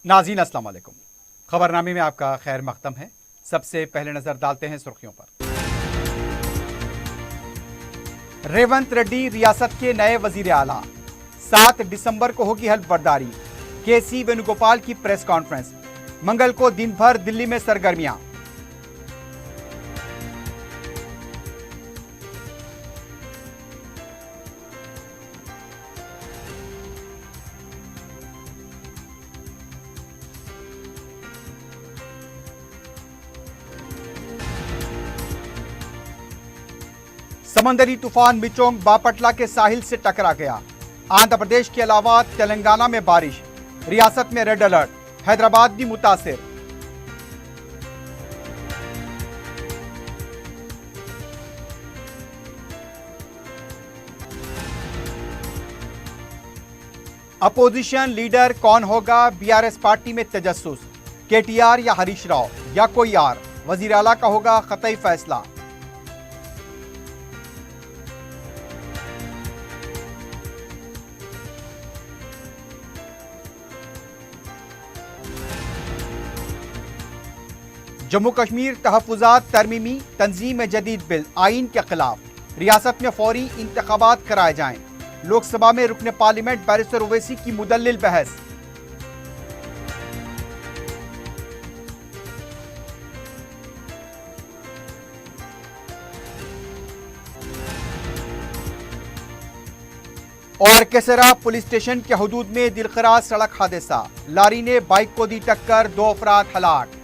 नाज़रीन अस्सलाम वालेकुम। खबरनामे में आपका खैर मक़दम है। सबसे पहले नजर डालते हैं सुर्खियों पर। रेवंत रेड्डी रियासत के नए वजीर आला। 7 दिसंबर को होगी हल्फ बर्दारी। केसी वेणुगोपाल की प्रेस कॉन्फ्रेंस। मंगल को दिन भर दिल्ली में सरगर्मियां। समंदरी तूफान मिचोंग बापटला के साहिल से टकरा गया। आंध्र प्रदेश के अलावा तेलंगाना में बारिश। रियासत में रेड अलर्ट। हैदराबाद भी मुतासिर। अपोजिशन लीडर कौन होगा? बीआरएस पार्टी में तजस्सुस। केटीआर या हरीश राव या कोई और? वजीर आला का होगा कतई फैसला। जम्मू कश्मीर तहफ़्फ़ुज़ात तरमीमी तंजीम जदीद बिल आइन के खिलाफ। रियासत में फौरी इंतखाबात कराए जाएं। लोकसभा में रुकने पार्लियामेंट बैरिस्टर ओवैसी की मुदल्लिल बहस। और केसरा पुलिस स्टेशन के हुदूद में दिलखराज सड़क हादसा। लारी ने बाइक को दी टक्कर, 2 अफराद हलाक।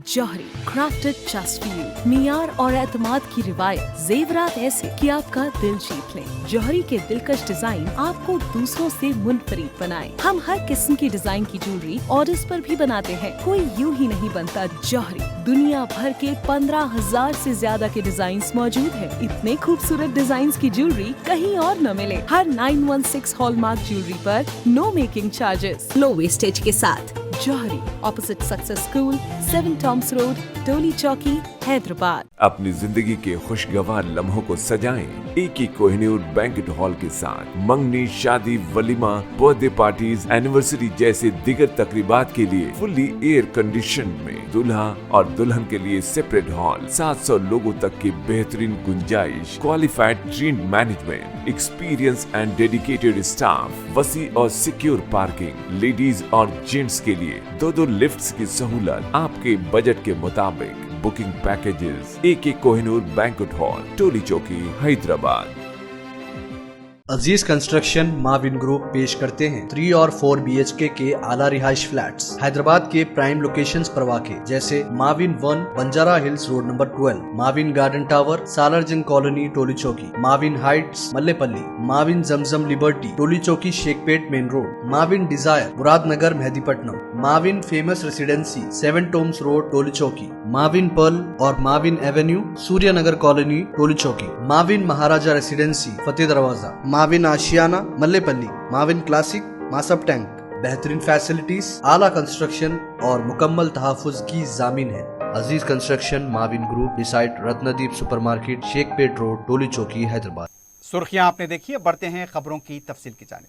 जौहरी क्राफ्टेड जस्ट फॉर यू। मियार और एतमाद की रिवायत, जेवरात ऐसे कि आपका दिल जीत लें। जौहरी के दिलकश डिजाइन आपको दूसरों से मुनफरिद बनाए। हम हर किस्म की डिजाइन की ज्वेलरी ऑर्डर्स पर भी बनाते हैं। कोई यूं ही नहीं बनता। जौहरी दुनिया भर के 15,000 से ज्यादा के डिजाइन मौजूद है। इतने खूबसूरत डिजाइन की ज्वेलरी कहीं और न मिले। हर 916 हॉलमार्क ज्वेलरी पर no making charges, low wastage के साथ। Jauhari, opposite success school, 7 tombs road, Toli Chowki, Hyderabad. अपनी जिंदगी के खुशगवार लम्हों को सजाएं एक ही कोहिनूर बैंक्वेट हॉल के साथ। मंगनी, शादी, वलीमा, बर्थडे पार्टीज, एनिवर्सरी जैसे दिगर तकरीबात के लिए फुल्ली एयर कंडीशन में दूल्हा और दुल्हन के लिए सेपरेट हॉल। 700 लोगों तक की बेहतरीन गुंजाइश, qualified trained management, experience and dedicated staff, वसी और सिक्योर पार्किंग, लेडीज और जेंट्स के लिए 2 लिफ्ट्स की सहूलत आपके बजट के मुताबिक। Booking packages AK Kohinoor banquet hall, Toli Chowki, Hyderabad. Aziz construction Mavin group पेश करते हैं 3 और 4 BHK के आला रिहाइश फ्लैट्स हैदराबाद के प्राइम लोकेशंस पर वाक़े, जैसे Mavin 1 Banjara hills road number 12, Mavin garden tower Salarjung colony Toli Chowki, Mavin heights Mallepally, Mavin Zamzam liberty Toli Chowki Shaikpet main road, Mavin desire Muradnagar Mehdipatnam, Mavin famous residency 7 tombs road Toli Chowki, Mavin pearl और Mavin avenue Suryanagar colony Toli Chowki, Mavin Maharaja residency Fateh Darwaza, Mavin Ashiana Mallepally, Mavin classic Masab tank. बेहतरीन फैसिलिटीज, आला कंस्ट्रक्शन और मुकम्मल तहफ़्फ़ुज़ की जामीन है। Aziz construction Mavin group, beside Ratnadeep supermarket, Shaikpet road, Toli Chowki, Hyderabad. सुर्खियां आपने देखी है, बढ़ते हैं खबरों की तफसील की जानिब।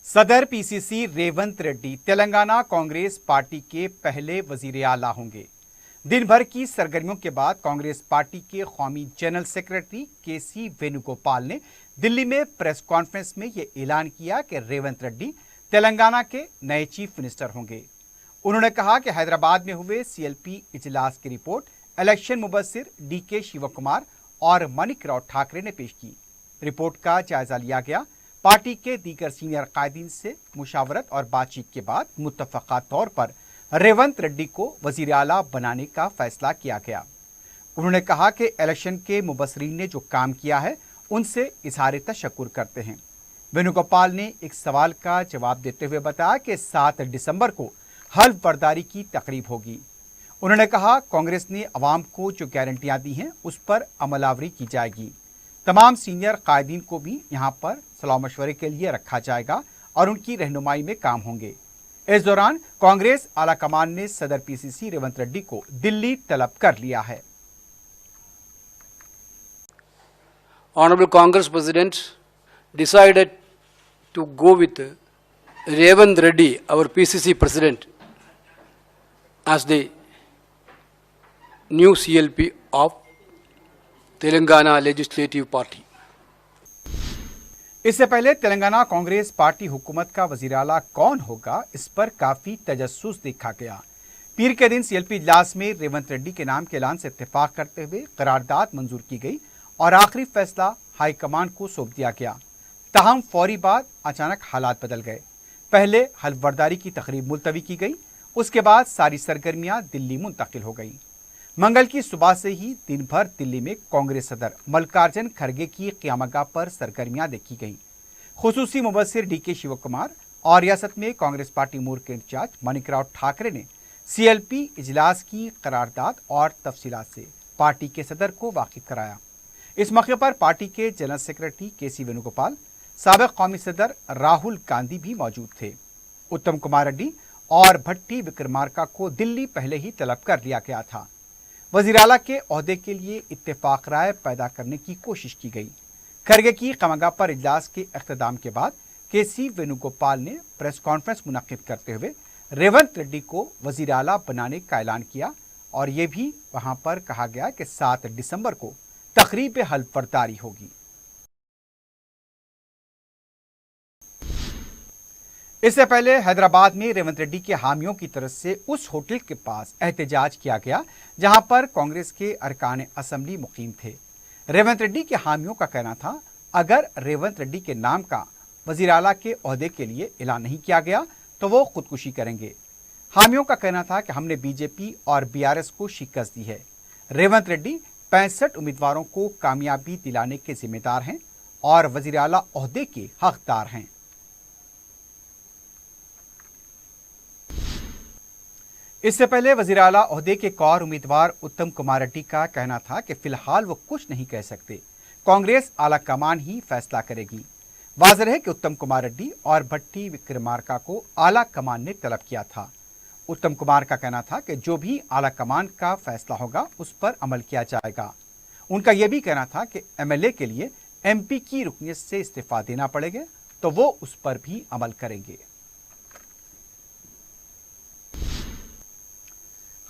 सदर PCC रेवंत रेड्डी तेलंगाना कांग्रेस पार्टी के पहले वजीर आला होंगे। दिन भर की सरगर्मियों के बाद कांग्रेस पार्टी के कौमी जनरल सेक्रेटरी केसी वेणुगोपाल ने दिल्ली में प्रेस कॉन्फ्रेंस में यह ऐलान किया कि रेवंत रेड्डी तेलंगाना के नए चीफ मिनिस्टर होंगे। उन्होंने कहा कि हैदराबाद में हुए CLP इजलास की रिपोर्ट इलेक्शन मुबस्सिर DK शिवकुमार और मानिक राव ठाकरे ने पेश की। रिपोर्ट का जायजा लिया गया। पार्टी के दीगर सीनियर कायदीन से मुशावरत और बातचीत के बाद मुत्तफ़क़ा तौर पर रेवंत रेड्डी को वज़ीर आला बनाने का फैसला किया गया। उन्होंने कहा कि इलेक्शन के मुबस्सिरीन ने जो काम किया है उनसे इज़हार तशक्कुर करते हैं। वेणुगोपाल ने एक सवाल का जवाब देते हुए बताया कि 7 दिसंबर को हल्फ बर्दारी की तकरीब होगी। उन्होंने कहा कांग्रेस ने अवाम को जो गारंटियां दी हैं उस पर अमलावरी की जाएगी। तमाम सीनियर कायदीन को भी यहाँ पर सलाह मशवरे के लिए रखा जाएगा और उनकी रहनुमाई में काम होंगे। इस दौरान कांग्रेस आला कमान ने सदर PCC रेवंत रेड्डी को दिल्ली तलब कर लिया है। Honorable Congress President decided to go with Revanth Reddy, our PCC President, as the new CLP of Telangana Legislative Party. इससे पहले तेलंगाना कांग्रेस पार्टी हुकूमत का वजीर आला कौन होगा, इस पर काफी तजस्सुस देखा गया। पीर के दिन सीएलपी इजलास में रेवंत रेड्डी के नाम के ऐलान से इत्तेफाक करते हुए करारदाद मंजूर की गई और आखिरी फैसला हाईकमान को सौंप दिया गया। ताहम फौरी बाद अचानक हालात बदल गए। पहले हल्फबरदारी की तकरीब मुलतवी की गई, उसके बाद सारी सरगर्मियां दिल्ली मुंतकिल हो गई। मंगल की सुबह से ही दिन भर दिल्ली में कांग्रेस सदर मल्लिकार्जुन खड़गे की क़यामगाह पर सरगर्मियां देखी गईं। खुसूसी मुबस्सिर डीके शिव कुमार और रियासत में कांग्रेस पार्टी मूर्ख के इंचार्ज माणिकराव ठाकरे ने सीएलपी इजलास की करारदाद और तफसीलात से पार्टी के सदर को वाकिफ कराया। इस मौके पर पार्टी के जनरल सेक्रेटरी केसी वेणुगोपाल, साबिक कौमी सदर राहुल गांधी भी मौजूद थे। उत्तम कुमार रेड्डी और भट्टी विक्रमार्का को दिल्ली पहले ही तलब कर लिया गया था। वजीर आला के ओहदे के लिए इत्तेफाक राय पैदा करने की कोशिश की गई। खड़गे की क़यामगाह पर इजलास के इख्तिताम के बाद केसी वेणुगोपाल ने प्रेस कॉन्फ्रेंस मुनक्किद करते हुए रेवंत रेड्डी को वजीर आला बनाने का ऐलान किया और ये भी वहां पर कहा गया कि 7 दिसंबर को तकरीब हल्फबरदारी होगी। इससे पहले हैदराबाद में रेवंत रेड्डी के हामियों की तरफ से उस होटल के पास एहतजाज किया गया जहां पर कांग्रेस के अरकान असम्बली मुकीम थे। रेवंत रेड्डी के हामियों का कहना था, अगर रेवंत रेड्डी के नाम का वजीर आला के ओहदे के लिए ऐलान नहीं किया गया तो वो खुदकुशी करेंगे। हामियों का कहना था कि हमने बीजेपी और बीआरएस को शिकस्त दी है। रेवंत रेड्डी 65 उम्मीदवारों को कामयाबी दिलाने के जिम्मेदार हैं और वजीर आला ओहदे के हकदार हैं। इससे पहले वजीर आला ओहदे के एक और उम्मीदवार उत्तम कुमार रेड्डी का कहना था कि फिलहाल वो कुछ नहीं कह सकते, कांग्रेस आला कमान ही फैसला करेगी। वाज़ेह है कि उत्तम कुमार रेड्डी और भट्टी विक्रमार्का को आला कमान ने तलब किया था। उत्तम कुमार का कहना था कि जो भी आला कमान का फैसला होगा उस पर अमल किया जाएगा। उनका यह भी कहना था कि एमएलए के लिए एमपी की रुकनियत से इस्तीफा देना पड़ेगा तो वो उस पर भी अमल करेंगे।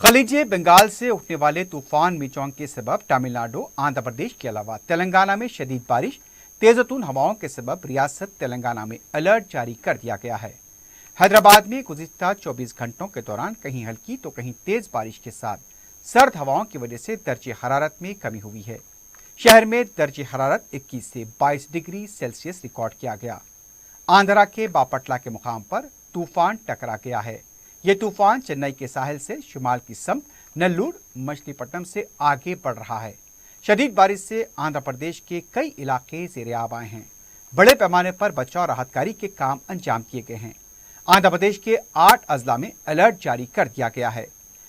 खलीजे बंगाल से उठने वाले तूफान मिचोंग के सबब तमिलनाडु, आंध्र प्रदेश के अलावा तेलंगाना में शदीद बारिश, तेज़तून हवाओं के सबब रियासत तेलंगाना में अलर्ट जारी कर दिया गया है। हैदराबाद में गुज़िश्ता 24 घंटों के दौरान कहीं हल्की तो कहीं तेज बारिश के साथ सर्द हवाओं की वजह से दर्जे हरारत में कमी हुई है। शहर में दर्जे हरारत 21 से 22 डिग्री सेल्सियस रिकॉर्ड किया गया। आंध्रा के बापटला के मुकाम पर तूफान टकरा गया है। यह तूफान चेन्नई के साहिल से शुमाल की समत नेल्लूर, मछलीपट्टनम से आगे बढ़ रहा है। शदीद बारिश से आंध्र प्रदेश के कई इलाके ज़ेर-ए-आब आए हैं। बड़े पैमाने पर बचाव राहतकारी के काम अंजाम किए गए हैं। आंध्र प्रदेश के 8 अजला में अलर्ट जारी कर दिया गया है।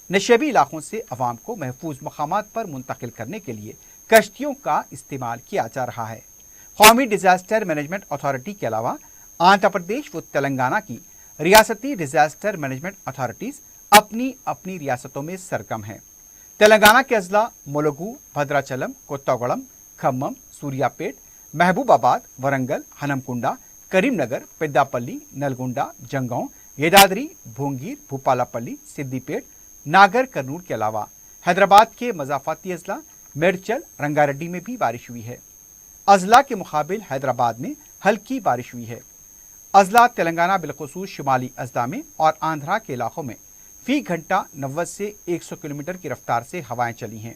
नशेबी इलाकों से अवाम को महफूज मकामात पर मुंतकिल करने के लिए कश्तियों का इस्तेमाल किया जा रहा है। कौमी डिजास्टर मैनेजमेंट अथॉरिटी के अलावा आंध्र प्रदेश व तेलंगाना की रियासती डिजास्टर मैनेजमेंट अथॉरिटीज अपनी अपनी रियासतों में सरगर्म हैं। तेलंगाना के अजला मुलुगु, भद्राचलम, कोत्तागुड़म, खम्मम, सूर्यापेट, महबूबाबाद, वरंगल, हनमकुंडा, करीमनगर, पेद्दापल्ली, नलगुंडा, जंगांव, येदाद्री, भोंगीर, भूपालापल्ली, सिद्दीपेट, नागर कर्नूल के अलावा हैदराबाद के मजाफाती अजला मेडचल, रंगारेड्डी में भी बारिश हुई है। अजला के मुकाबिल हैदराबाद में हल्की बारिश हुई है। अजला तेलंगाना बिलखुसूस शुमाली अजला में और आंध्रा के इलाकों में फी घंटा 90 से 100 किलोमीटर की रफ्तार से हवाएं चली हैं।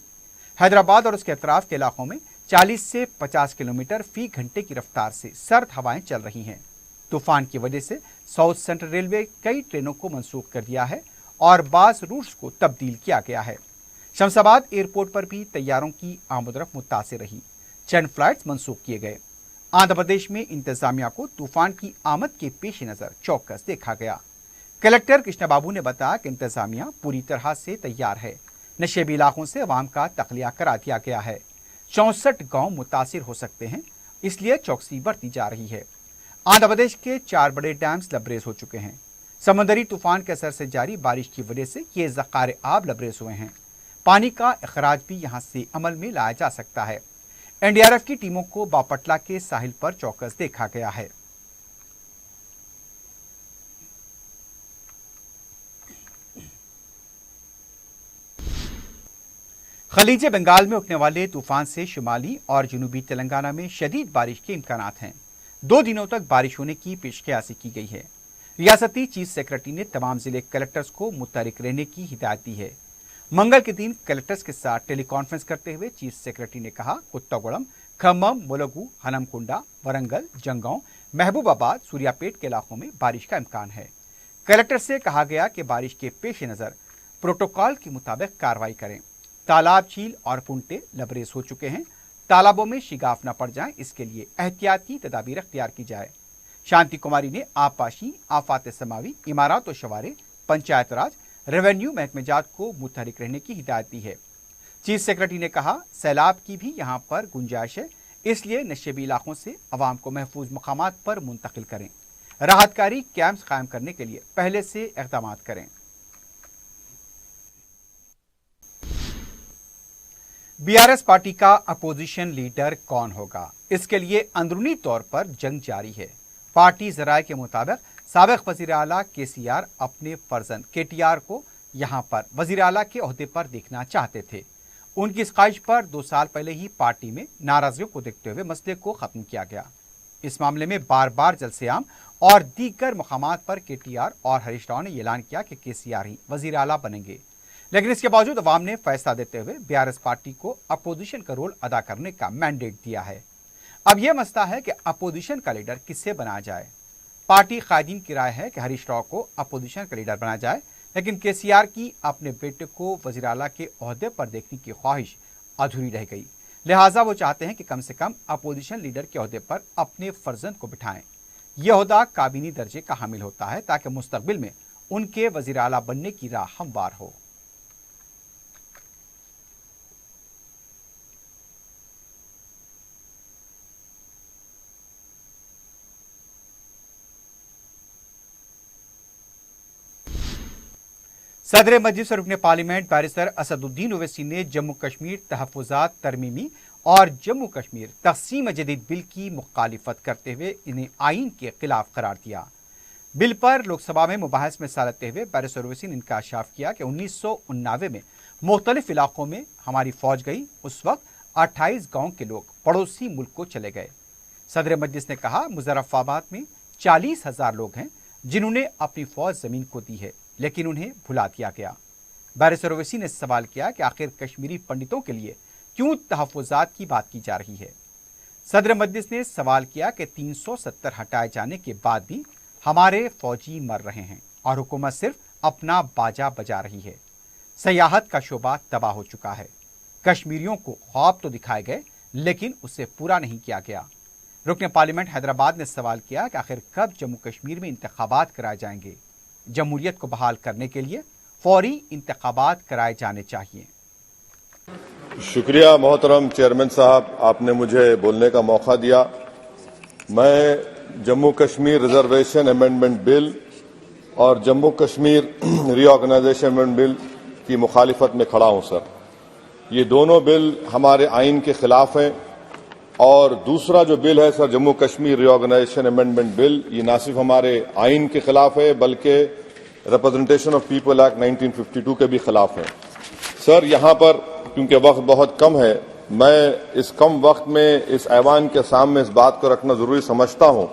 हैदराबाद और उसके अतराफ के इलाकों में 40 से 50 किलोमीटर फी घंटे की रफ्तार से सर्द हवाएं चल रही हैं। तूफान की वजह से साउथ सेंट्रल रेलवे कई ट्रेनों को मंसूख कर दिया है और बास रूट्स को तब्दील किया गया है। शमशाबाद एयरपोर्ट पर भी तैयारों की आमदरफ्त मुतासिर रही। चंद फ्लाइट्स मंसूख किए गए। आंध्र प्रदेश में इंतजामिया को तूफान की आमद के पेश नज़र चौकस देखा गया। कलेक्टर कृष्णा बाबू ने बताया कि इंतजामिया पूरी तरह से तैयार है। नशेबी इलाकों से अवाम का तखलिया करा दिया गया है। 64 गांव मुतासिर हो सकते हैं, इसलिए चौकसी बरती जा रही है। आंध्र प्रदेश के 4 बड़े डैम्स लबरेज हो चुके हैं। समंदरी तूफान के असर से जारी बारिश की वजह से ये ज़खारे आब लबरेज हुए हैं। पानी का अखराज भी यहाँ से अमल में लाया जा सकता है। एनडीआरएफ की टीमों को बापटला के साहिल पर चौकस देखा गया है। खलीज बंगाल में उठने वाले तूफान से शुमाली और जनूबी तेलंगाना में शदीद बारिश के इम्कानात हैं। 2 दिनों तक बारिश होने की पेशकयासी की गई है। रियासती चीफ सेक्रेटरी ने तमाम जिले कलेक्टर्स को मुतहरिक रहने की हिदायत दी है। मंगल के दिन कलेक्टर्स के साथ टेलीकॉन्फ्रेंस करते हुए चीफ सेक्रेटरी ने कहा, कुत्तागुड़म, खम्मम, मुलुगु, हनमकुंडा, वरंगल, जंगांव, महबूबाबाद, सूर्यापेट के इलाकों में बारिश का इम्कान है। कलेक्टर से कहा गया कि बारिश के पेश नज़र प्रोटोकॉल के मुताबिक कार्रवाई करें। तालाब, झील और पुंटे लबरेज हो चुके हैं। तालाबों में शिगाफ न पड़ जाए, इसके लिए एहतियाती तदाबीर अख्तियार की जाए। शांति कुमारी ने आबपाशी, आफात समावी, इमारत और शवारे, पंचायत राज, रेवेन्यू महकमेजात को मुतहरिक रहने की हिदायत दी है। चीफ सेक्रेटरी ने कहा, सैलाब की भी यहाँ पर गुंजाइश है, इसलिए नशेबी इलाकों से अवाम को महफूज मकामात पर मुंतकिल करें। राहतकारी कैंप्स कायम करने के लिए पहले से इक़दाम करें। बीआरएस पार्टी का अपोजिशन लीडर कौन होगा, इसके लिए अंदरूनी तौर पर जंग जारी है। पार्टी जराये के मुताबिक साबिक वज़ीर आला केसीआर अपने फर्जंद केटीआर को यहां पर वज़ीर आला के ओहदे पर देखना चाहते थे। उनकी इस ख्वाहिश पर 2 साल पहले ही पार्टी में नाराजगियों को देखते हुए मसले को खत्म किया गया। इस मामले में बार बार जलसे-आम और दीगर मकामात पर केटीआर और हरीश राव ने ऐलान किया कि केसीआर ही वज़ीर आला बनेंगे, लेकिन इसके बावजूद अवाम ने फैसला देते हुए बीआरएस पार्टी को अपोजिशन का रोल अदा करने का मैंडेट दिया है। अब यह मसला है कि अपोजिशन का लीडर किससे बनाया जाए। पार्टी कायदीन की राय है कि हरीश राव को अपोजिशन का लीडर बनाया जाए, लेकिन केसीआर की अपने बेटे को वज़ीर आला के ओहदे पर देखने की ख्वाहिश अधूरी रह गई। लिहाजा वो चाहते हैं कि कम से कम अपोजिशन लीडर के ओहदे पर अपने फर्जंद को बिठाएं। यह ओहदा काबीनी दर्जे का हामिल होता है ताकि मुस्तकबिल में उनके वज़ीर आला बनने की राह हमवार हो। सदर मजलिस और रुकने पार्लियामेंट बैरिस्टर असदुद्दीन ओवैसी ने जम्मू कश्मीर तहफ़्फ़ुज़ात तरमीमी और जम्मू कश्मीर तक़सीम जदीद बिल की मुखालिफत करते हुए इन्हें आइन के खिलाफ करार दिया। बिल पर लोकसभा में मुबाहिस में हिस्सा लेते हुए बैरिस्टर ओवैसी ने इंकशाफ किया कि 1989 में मुख्तलिफ इलाकों में हमारी फौज गई। उस वक्त 28 गाँव के लोग पड़ोसी मुल्क को चले गए। सदर मजलिस ने कहा, मुज़फ़्फ़राबाद में 40,000 लोग हैं जिन्होंने अपनी फौज ज़मीन को दी है, लेकिन उन्हें भुला दिया गया। बैरिस्टर ओवैसी ने सवाल किया कि आखिर कश्मीरी पंडितों के लिए क्यों तहफ़्फ़ुज़ात की बात की जा रही है। सदर मजलिस ने सवाल किया कि 370 हटाए जाने के बाद भी हमारे फौजी मर रहे हैं और हुकूमत सिर्फ अपना बाजा बजा रही है। सयाहत का शोबा तबाह हो चुका है। कश्मीरियों को ख्वाब तो दिखाए गए, लेकिन उसे पूरा नहीं किया गया। रुकने पार्लियामेंट हैदराबाद ने सवाल किया कि आखिर कब जम्मू कश्मीर में इंतखाबात कराए जाएंगे। जमहूरियत को बहाल करने के लिए फौरी इंतखाबात कराए जाने चाहिए। शुक्रिया मोहतरम चेयरमैन साहब, आपने मुझे बोलने का मौका दिया। मैं Jammu Kashmir reservation amendment bill और Jammu Kashmir reorganisation amendment bill की मुखालिफत में खड़ा हूं सर। ये दोनों बिल हमारे आइन के खिलाफ हैं और दूसरा जो बिल है sir, Jammu Kashmir reorganisation amendment bill, ये ना सिर्फ हमारे आइन के खिलाफ है बल्कि रिप्रेजेंटेशन ऑफ पीपल एक्ट 1952 के भी खिलाफ है। सर यहाँ पर क्योंकि वक्त बहुत कम है, मैं इस कम वक्त में इस ऐवान के सामने इस बात को रखना जरूरी समझता हूँ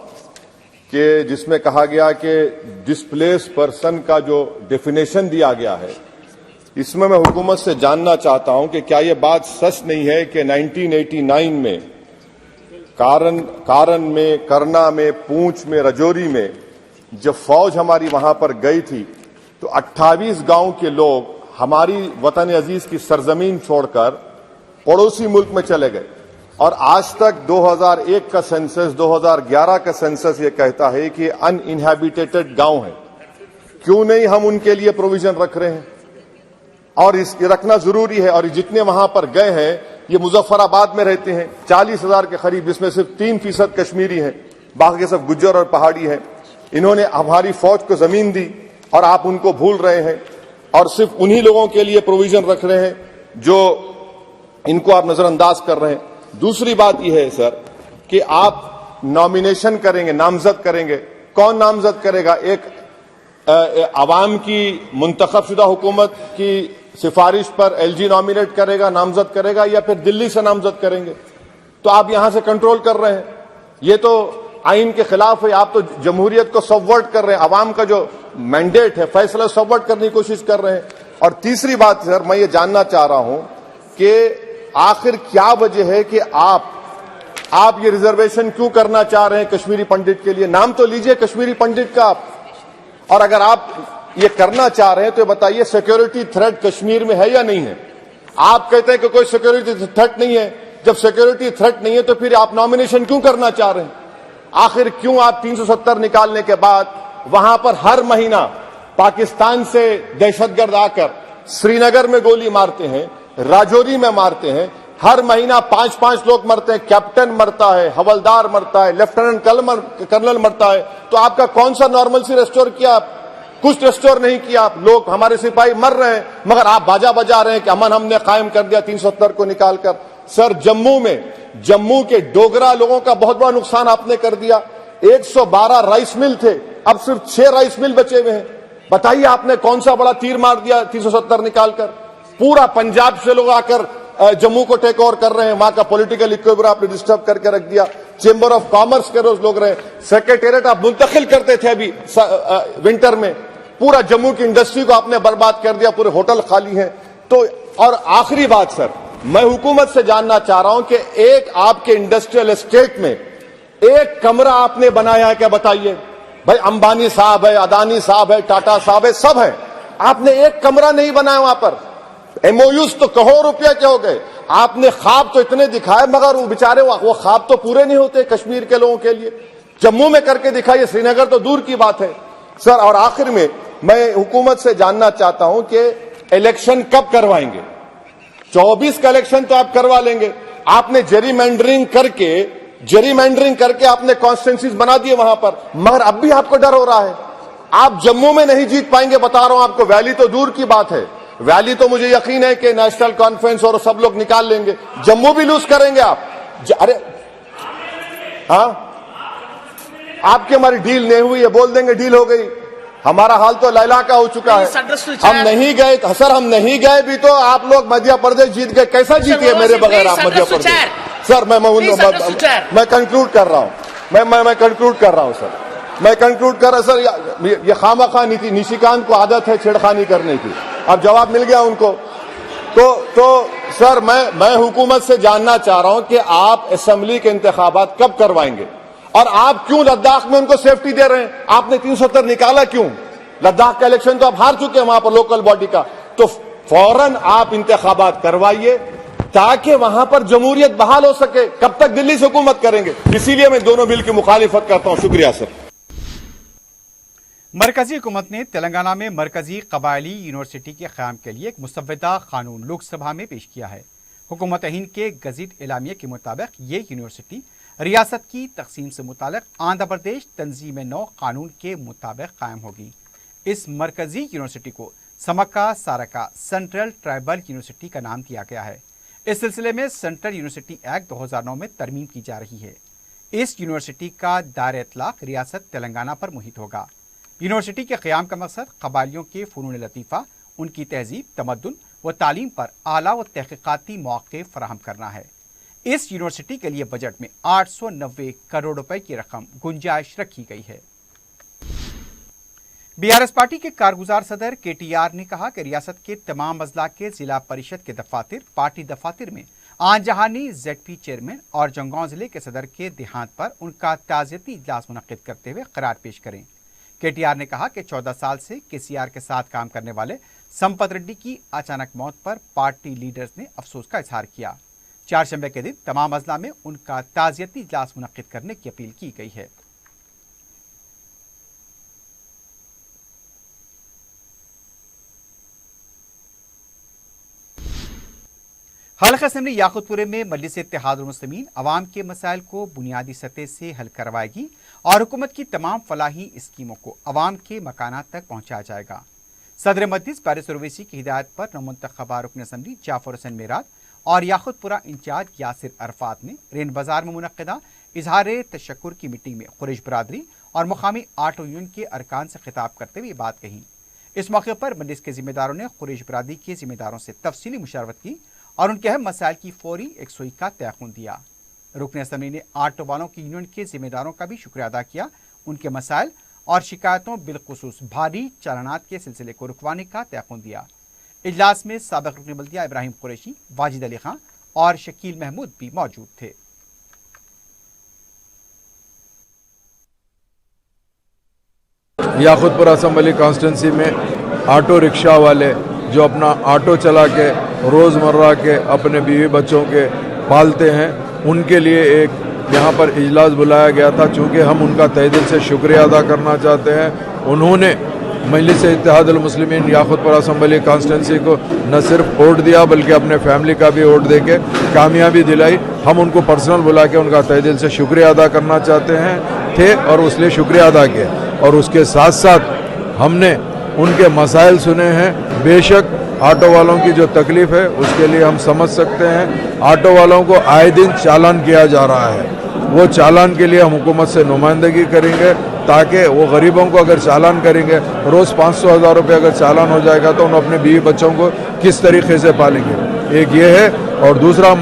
कि जिसमें कहा गया कि डिस्प्लेस पर्सन का जो डेफिनेशन दिया गया है, इसमें मैं हुकूमत से जानना चाहता हूं कि क्या यह बात सच नहीं है कि 1989 में कारण में, करना में, पूंछ में, रजौरी में जब फौज हमारी वहां पर गई थी तो 28 गांव के लोग हमारी वतन अजीज की सरजमीन छोड़कर पड़ोसी मुल्क में चले गए। और आज तक 2001 का सेंसस, 2011 का सेंसस ये कहता है कि अनइनहैबिटेटेड गांव है। क्यों नहीं हम उनके लिए प्रोविजन रख रहे हैं? और इसके रखना जरूरी है। और जितने वहां पर गए हैं ये मुजफ्फराबाद में रहते हैं, 40,000 के करीब, जिसमें सिर्फ 3% कश्मीरी हैं, बाकी सब गुज्जर और पहाड़ी हैं। इन्होंने हमारी फौज को जमीन दी और आप उनको भूल रहे हैं और सिर्फ उन्हीं लोगों के लिए प्रोविजन रख रहे हैं जो इनको आप नजरअंदाज कर रहे हैं। दूसरी बात यह है सर कि आप नॉमिनेशन करेंगे, नामजद करेंगे, कौन नामजद करेगा? एक अवाम की मुंतखब-शुदा हुकूमत की सिफारिश पर एलजी नॉमिनेट करेगा, नामजद करेगा, या फिर दिल्ली से नामजद करेंगे? तो आप यहां से कंट्रोल कर रहे हैं, ये तो आइन के खिलाफ है। आप तो जमहूरियत को सबवर्ट कर रहे हैं, अवाम का जो मैंडेट है, फैसला सबवर्ट करने की कोशिश कर रहे हैं। और तीसरी बात सर, मैं ये जानना चाह रहा हूं कि आखिर क्या वजह है कि आप ये रिजर्वेशन क्यों करना चाह रहे हैं कश्मीरी पंडित के लिए? नाम तो लीजिए कश्मीरी पंडित का आप। और अगर आप ये करना चाह रहे हैं तो बताइए सिक्योरिटी थ्रेट कश्मीर में है या नहीं है? आप कहते हैं कि कोई सिक्योरिटी थ्रेट नहीं है। जब सिक्योरिटी थ्रेट नहीं है तो फिर आप नॉमिनेशन क्यों करना चाह रहे हैं? आखिर क्यों आप 370 निकालने के बाद वहां पर हर महीना पाकिस्तान से दहशतगर्द आकर श्रीनगर में गोली मारते हैं, राजौरी में मारते हैं, हर महीना 5-5 लोग मरते हैं, कैप्टन मरता है, हवलदार मरता है, लेफ्टिनेंट कर्नल मरता है, तो आपका कौन सा नॉर्मलसी रेस्टोर किया? कुछ रेस्टोर नहीं किया। लोग, हमारे सिपाही मर रहे हैं, मगर आप बाजा बजा रहे हैं कि अमन हमने कायम कर दिया 370 को निकालकर। सर, जम्मू के डोगरा लोगों का बहुत बड़ा नुकसान आपने कर दिया। 112 राइस मिल थे, अब सिर्फ 6 राइस मिल बचे हुए हैं। बताइए आपने कौन सा बड़ा तीर मार दिया 370 निकालकर? पूरा पंजाब से लोग आकर जम्मू को टेक ओवर कर रहे हैं, वहां का पॉलिटिकल इक्विलिब्रियम आपने डिस्टर्ब करके रख दिया। चेंबर ऑफ कॉमर्स के रोज लोग रहे, सेक्रेटेरिएट आप मुंतकिल करते थे अभी विंटर में, पूरा जम्मू की इंडस्ट्री को आपने बर्बाद कर दिया, पूरे होटल खाली हैं। तो और आखिरी बात सर, मैं हुकूमत से जानना चाह रहा हूं कि एक आपके इंडस्ट्रियल एस्टेट में एक कमरा आपने बनाया है क्या? बताइए भाई, अंबानी साहब है, अदानी साहब है, टाटा साहब है, सब है, आपने एक कमरा नहीं बनाया वहां पर। एमओयूज तो करोड़ रुपया के हो गए, आपने ख्वाब तो इतने दिखाए, मगर वो बेचारे वो ख्वाब तो पूरे नहीं होते कश्मीर के लोगों के लिए। जम्मू में करके दिखाइए, श्रीनगर तो दूर की बात है सर। और आखिर में मैं हुकूमत से जानना चाहता हूं कि इलेक्शन कब करवाएंगे? 24 का इलेक्शन तो आप करवा लेंगे, आपने जेरीमैंडरिंग करके आपने कॉन्स्टिट्यूंसीज बना दिए वहां पर, मगर अब भी आपको डर हो रहा है। आप जम्मू में नहीं जीत पाएंगे, बता रहा हूं आपको। वैली तो दूर की बात है, वैली तो मुझे यकीन है कि नेशनल कॉन्फ्रेंस और सब लोग निकाल लेंगे, जम्मू भी लूज करेंगे आप। अरे हाँ, आपकी हमारी डील नहीं हुई है, बोल देंगे डील हो गई। हमारा हाल तो लैला का हो चुका है। हम नहीं गए सर, हम नहीं गए भी तो आप लोग मध्य प्रदेश जीत गए। कैसा जीतिए मेरे बगैर आप मध्य प्रदेश? सर मैं कंक्लूड कर रहा हूं, मैं कंक्लूड कर रहा हूं सर, मैं कंक्लूड कर रहा सर। ये खामखा निशिकांत को आदत है छेड़खानी करने की, अब जवाब मिल गया उनको। तो सर मैं हुकूमत से जानना चाह रहा हूं कि आप असेंबली के इंतखाबात कब करवाएंगे, और आप क्यों लद्दाख में उनको सेफ्टी दे रहे हैं? आपने 370 निकाला क्यों? लद्दाख का इलेक्शन तो आप हार चुके हैं वहां पर लोकल बॉडी का। तो फौरन आप इंतखाबात करवाइए ताकि वहां पर जमहूरियत बहाल हो सके। कब तक दिल्ली से हुकूमत करेंगे? इसीलिए मैं दोनों बिल की मुखालिफत करता हूं। शुक्रिया सर। मरकजी हुकूमत ने तेलंगाना में मरकजी कबायली यूनिवर्सिटी के क़याम के लिए एक मुसव्वदा कानून लोकसभा में पेश किया है। हुकूमत हिंद के गज़ीट एलामिया के मुताबिक ये यूनिवर्सिटी रियासत की तकसीम से मुतालिक आंध्र प्रदेश तंजीम-ए-नौ कानून के मुताबिक कायम होगी। इस मरकजी यूनिवर्सिटी को समक्का सारका सेंट्रल ट्राइबल यूनिवर्सिटी का नाम दिया गया है। इस सिलसिले में सेंट्रल यूनिवर्सिटी एक्ट 2009 में तरमीम की जा रही है। इस यूनिवर्सिटी का दायरा इत्लाक रियासत तेलंगाना पर मुहित होगा। यूनिवर्सिटी के क़याम का मकसद कबायलियों के फ़नून लतीफ़ा, उनकी तहजीब, तमद्दुन व तालीम पर आला व तहक़ीक़ाती मौक़े फ़राहम करना है। इस यूनिवर्सिटी के लिए बजट में 890 करोड़ रुपए की रकम गुंजाइश रखी गई है। बीआरएस पार्टी के कारगुजार सदर केटीआर ने कहा कि रियासत के तमाम अजला के जिला परिषद के दफातर, पार्टी दफातर में आन जहानी ZP चेयरमैन और जंगौं जिले के सदर के देहांत पर उनका ताज़ियती इजलास मुनक्किद करते हुए करार पेश करें। केटीआर ने कहा कि 14 साल से केसीआर के साथ काम करने वाले संपत रेड्डी की अचानक मौत पर पार्टी लीडर्स ने अफसोस का इजहार किया। चारशंबे के दिन तमाम अजला में उनका ताज़ियती इजलास मुनक्किद करने की अपील की गई है। हल्का असेंबली याकुतपुरे में मजलिस इत्तेहादुल मुस्लिमीन अवाम के मसाइल को बुनियादी सतह से हल करवाएगी और हुकूमत की तमाम फलाही स्कीमों को अवाम के मकानात तक पहुंचाया जाएगा। सदर मजलिस पारिस उर्वैसी की हिदायत पर नौमुंतखबा रुकन असेंबली जाफर हुसैन मेराद और याकुतपुरा इंचार्ज यासिर अरफात ने रेन बाजार में मुनक्किदा इजहार तशक्कुर की मीटिंग में कुरैश बरादरी और मुकामी आटो यूनियन के अरकान से खिताब करते हुए बात कही। इस मौके पर मजलिस के जिम्मेदारों ने कुरैश बरादरी के जिम्मेदारों से तफसीली मुशावरत की और उनके अहम मसाइल की फौरी यकसुई का तयक़ुन दिया। रुकन असम्बली ने आटो वालों की यूनियन के जिम्मेदारों का भी शुक्रिया अदा किया। उनके मसाइल और शिकायतों बिलखुसूस भारी चालानात के सिलसिले को रुकवाने का तयक़ुन दिया। इजलास में साबिक़ रुकन बल्दिया इब्राहिम कुरैशी, वाजिद अली खां और शकील महमूद भी मौजूद थे। याकुतपुरा असम्बली कॉन्स्टिट्यूंसी में ऑटो रिक्शा वाले जो अपना ऑटो चला के रोज़मर्रा के अपने बीवी बच्चों के पालते हैं, उनके लिए एक यहाँ पर इजलास बुलाया गया था। चूँकि हम उनका तहे दिल से शुक्रिया अदा करना चाहते हैं। उन्होंने मजलिस इत्तेहादुल मुस्लिमीन याकुतपुरा असम्बली कॉन्स्टिट्यूंसी को न सिर्फ वोट दिया बल्कि अपने फैमिली का भी वोट दे के कामयाबी दिलाई। हम उनको पर्सनल बुला के उनका तहे दिल से शुक्रिया अदा करना चाहते थे और उसलिए शुक्रिया अदा किया। और उसके साथ साथ हमने उनके मसाइल सुने हैं। बेशक ऑटो वालों की जो तकलीफ़ है उसके लिए हम समझ सकते हैं। ऑटो वालों को आए दिन चालान किया जा रहा है, वो चालान के लिए हम हुकूमत से नुमाइंदगी करेंगे ताकि वो गरीबों को अगर चालान करेंगे, रोज़ 500,000 रुपये अगर चालान हो जाएगा तो उन अपने बीवी बच्चों को किस तरीके से पालेंगे। एक ये है। और दूसरा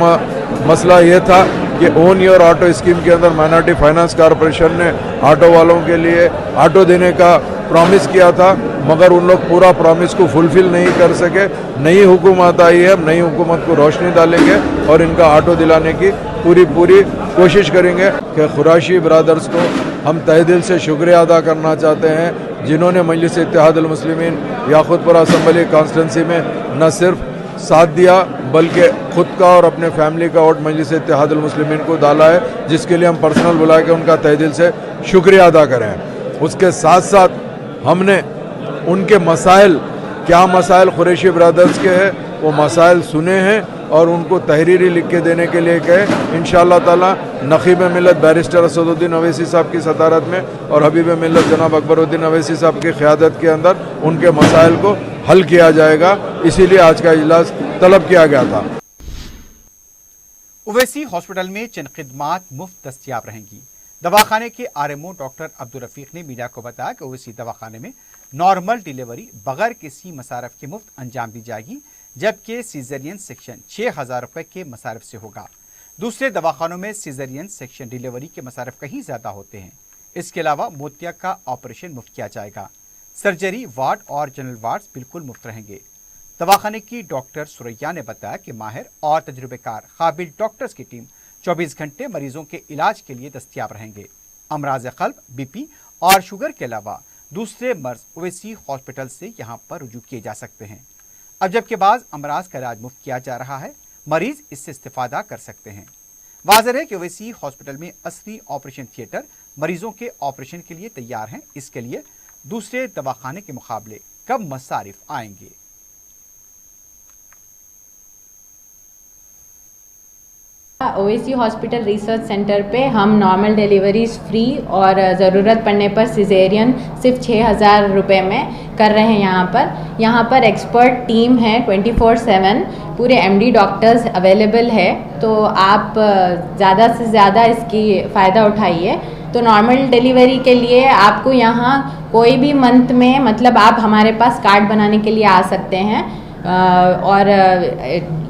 मसला ये था कि ओन योर ऑटो स्कीम के अंदर माइनॉरिटी फाइनेंस कॉरपोरेशन ने ऑटो वालों के लिए ऑटो देने का प्रॉमिस किया था, मगर उन लोग पूरा प्रॉमिस को फुलफिल नहीं कर सके। नई हुकूमत आई है, नई हुकूमत को रोशनी डालेंगे और इनका ऑटो दिलाने की पूरी कोशिश करेंगे। कि कुरैशी ब्रदर्स को हम तहे दिल से शुक्रिया अदा करना चाहते हैं, जिन्होंने मजलिस इत्तेहादुल मुस्लिमीन याकुतपुरा असम्बली कॉन्स्टिट्यूंसी में न सिर्फ साथ दिया बल्कि खुद का और अपने फैमिली का वोट मजलिस इत्तेहादुल मुस्लिमीन को डाला है, जिसके लिए हम पर्सनल बुला के उनका तहे दिल से शुक्रिया अदा करें। उसके साथ साथ हमने उनके मसाइल, क्या मसाइल कुरैशी ब्रदर्स के हैं, वो मसाइल सुने हैं और उनको तहरीरी लिख के देने के लिए कहे। इंशाअल्लाह ताला नक़ीब मिल्लत बैरिस्टर असदुद्दीन अवैसी साहब की सदारत में और हबीब मिल्लत जनाब अकबरुद्दीन अवैसी साहब की क़यादत के अंदर उनके मसाइल को हल किया जाएगा। इसीलिए आज का इजलास तलब किया गया था। ओवैसी हॉस्पिटल में चंद खिदमात मुफ्त दस्तियाब रहेंगी। दवाखाने के आरएमओ डॉक्टर अब्दुल रफीक ने मीडिया को बताया कि ओवैसी दवाखाने में नॉर्मल डिलीवरी बगैर किसी मसारफ के मुफ्त अंजाम दी जाएगी, जबकि सीजरियन सेक्शन 6,000 रुपये के मसारफ से होगा। दूसरे दवाखानों में सीजरियन सेक्शन डिलीवरी के मसारफ कहीं ज़्यादा होते हैं। इसके अलावा मोतिया का ऑपरेशन मुफ्त किया जाएगा। सर्जरी वार्ड और जनरल वार्ड बिल्कुल मुफ्त रहेंगे। दवाखाने की डॉक्टर सुरैया ने बताया कि माहिर और तजुर्बेकार काबिल डॉक्टर्स की टीम 24 घंटे मरीजों के इलाज के लिए दस्तियाब रहेंगे। अमराज क़ल्ब, बीपी और शुगर के अलावा दूसरे मर्ज ओवैसी हॉस्पिटल से यहाँ पर रुजू किए जा सकते हैं। अब जबकि बाज़ अमराज का इलाज मुफ्त किया जा रहा है, मरीज इससे इस्तेफादा कर सकते हैं। वाज़ेह है कि ओवैसी हॉस्पिटल में असली ऑपरेशन थिएटर मरीजों के ऑपरेशन के लिए तैयार हैं। इसके लिए दूसरे दवाखाने के मुकाबले कम मसारिफ आएंगे। ओवैसी हॉस्पिटल रिसर्च सेंटर पे हम नॉर्मल डिलीवरीज फ्री और ज़रूरत पड़ने पर सिजेरियन सिर्फ 6,000 रुपये में कर रहे हैं। यहाँ पर एक्सपर्ट टीम है 24/7, पूरे एमडी डॉक्टर्स अवेलेबल है, तो आप ज़्यादा से ज़्यादा इसकी फ़ायदा उठाइए। तो नॉर्मल डिलीवरी के लिए आपको यहाँ कोई भी मंथ में, मतलब आप हमारे पास कार्ड बनाने के लिए आ सकते हैं और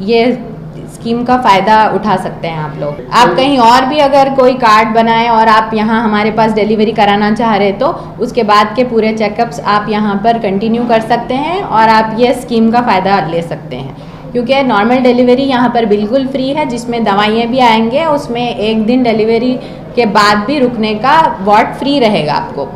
ये स्कीम का फ़ायदा उठा सकते हैं आप लोग। आप कहीं और भी अगर कोई कार्ड बनाएं और आप यहाँ हमारे पास डिलीवरी कराना चाह रहे तो उसके बाद के पूरे चेकअप्स आप यहाँ पर कंटिन्यू कर सकते हैं और आप ये स्कीम का फ़ायदा ले सकते हैं, क्योंकि नॉर्मल डिलीवरी यहाँ पर बिल्कुल फ्री है, जिसमें दवाइयाँ भी आएंगे। उसमें एक दिन डिलीवरी के बाद भी रुकने का वार्ड फ्री रहेगा आपको।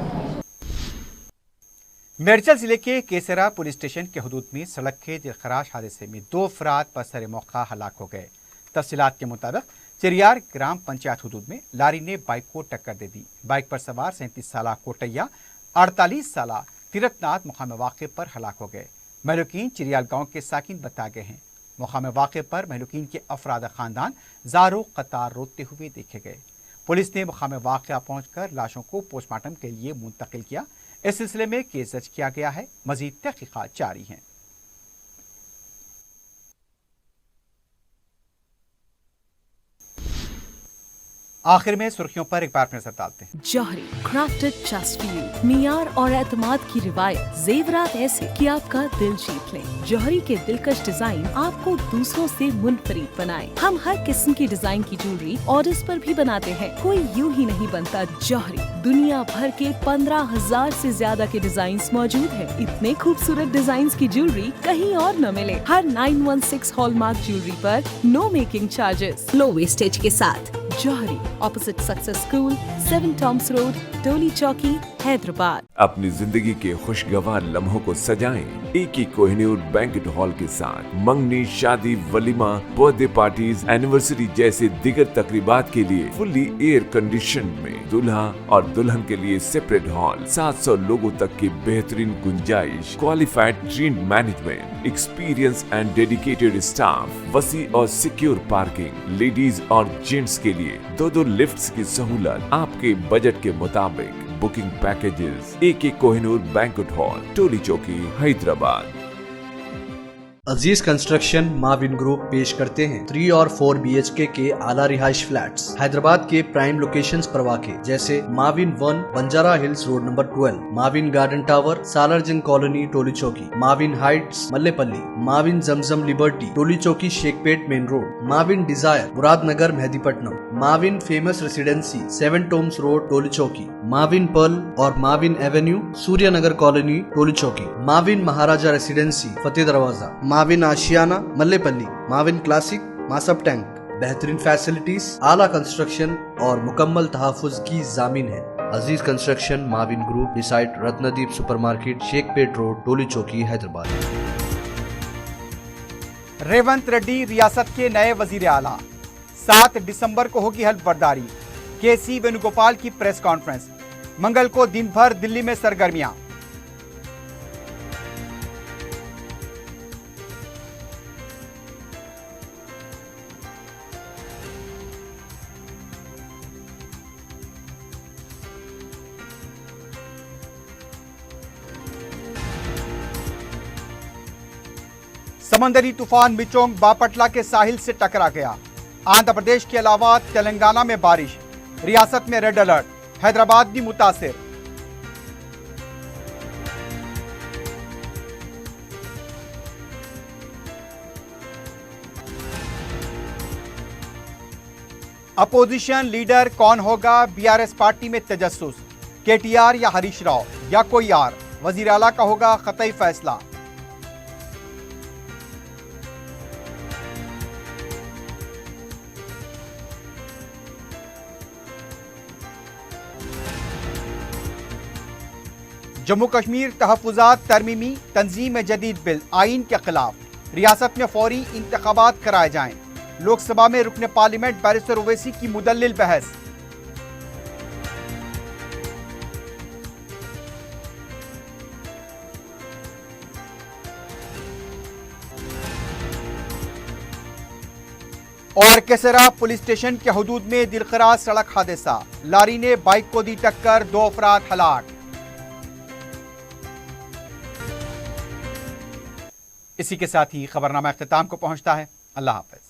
मेरचल जिले के केसरा पुलिस स्टेशन के हुदूद में सड़क के दिलखराश हादसे में 2 अफराद बसर मौका हलाक हो गए। तफसीलात के मुताबिक चिरियार ग्राम पंचायत हुदूद में लारी ने बाइक को टक्कर दे दी। बाइक पर सवार 37 साला कोटैया 48 साला तीरथनाथ मुकाम वाक़े पर हलाक हो गए। महलूकीन चिरियाल गांव के साकिन बताए गए हैं। मुकाम वाक़े पर महलूकीन के अफराद खानदान ज़ारो कतार रोते हुए देखे गए। पुलिस ने मुकाम वाक़ा पहुंचकर लाशों को पोस्टमार्टम के लिए मुंतकिल किया। इस सिलसिले में केस दर्ज किया गया है। मजीद तहकीकात जारी हैं। आखिर में सुर्खियों पर एक बार नजर डालते हैं। जौहरी क्राफ्टेड जस्ट फॉर यू, मियार और एतमाद की रिवायत, जेवरात ऐसे कि आपका दिल जीत लें। जौहरी के दिलकश डिजाइन आपको दूसरों से मुनफरिद बनाए। हम हर किस्म की डिजाइन की ज्वेलरी ऑर्डर्स पर भी बनाते हैं। कोई यूं ही नहीं बनता जौहरी। दुनिया भर के 15,000 से ज्यादा के डिजाइन मौजूद है। इतने खूबसूरत डिजाइन की ज्वेलरी कहीं और न मिले। हर 916 हॉलमार्क ज्वेलरी पर no making charges, low wastage के साथ। Jauhari, opposite success school, 7 tombs road, Toli Chowki, Hyderabad. अपनी जिंदगी के खुशगवार लम्हों को सजाएं एक ही कोहिनूर बैंक्वेट हॉल के साथ। मंगनी, शादी, वलीमा, बर्थडे पार्टीज, एनिवर्सरी जैसे दिगर तकरीबात के लिए फुल्ली एयर कंडीशन में दूल्हा और दुल्हन के लिए सेपरेट हॉल, 700 लोगों तक की बेहतरीन गुंजाइश, qualified trained management, experience and dedicated staff, वसी और सिक्योर पार्किंग, लेडीज और जेंट्स के लिए 2 लिफ्ट्स की सहूलत आपके बजट के मुताबिक। Booking packages AK Kohinoor banquet hall, Toli Chowki, Hyderabad. Aziz construction Mavin group पेश करते हैं 3 और 4 BHK के आला रिहाइश फ्लैट्स हैदराबाद के प्राइम लोकेशंस पर वाक़े, जैसे Mavin 1 Banjara hills road number 12, Mavin garden tower Salarjung colony Toli Chowki, Mavin heights Mallepally, Mavin Zamzam liberty Toli Chowki Shaikpet main road, Mavin desire Muradnagar Mehdipatnam, Mavin famous residency 7 tombs road Toli Chowki, Mavin pearl और Mavin avenue Suryanagar colony Toli Chowki, Mavin Maharaja residency Fateh Darwaza, Mavin Ashiana Mallepally, Mavin classic Masab tank. बेहतरीन फैसिलिटीज, आला कंस्ट्रक्शन और मुकम्मल तहफ़्फ़ुज़ की जामीन है। Aziz construction Mavin group beside Ratnadeep supermarket, Shaikpet road, Toli Chowki, Hyderabad. Revanth Reddy रियासत के नए वजीर आला। 7 दिसंबर को होगी हल्फबर्दारी। KC वेणुगोपाल की प्रेस कॉन्फ्रेंस। मंगल को दिन भर दिल्ली में सरगर्मियां। समंदरी तूफान मिचोंग बापटला के साहिल से टकरा गया। आंध्र प्रदेश के अलावा तेलंगाना में बारिश। रियासत में रेड अलर्ट। हैदराबाद भी मुतासिर। अपोजिशन लीडर कौन होगा? BRS पार्टी में तजस्सुस। KTR या हरीश राव या कोई और? वजीर आला का होगा कतई फैसला। जम्मू कश्मीर तहफ़्फ़ुज़ात तरमीमी तंजीम जदीद बिल आइन के खिलाफ। रियासत में फौरी इंतखाबात कराए जाएं। लोकसभा में रुकने पार्लियामेंट बैरिस्टर ओवैसी की मुदल्लिल बहस। और केसरा पुलिस स्टेशन के हुदूद में दिलखराज सड़क हादसा। लारी ने बाइक को दी टक्कर, 2 अफराद हलाक। इसी के साथ ही खबरनामा इख्तिताम को पहुंचता है। अल्लाह हाफ़िज़।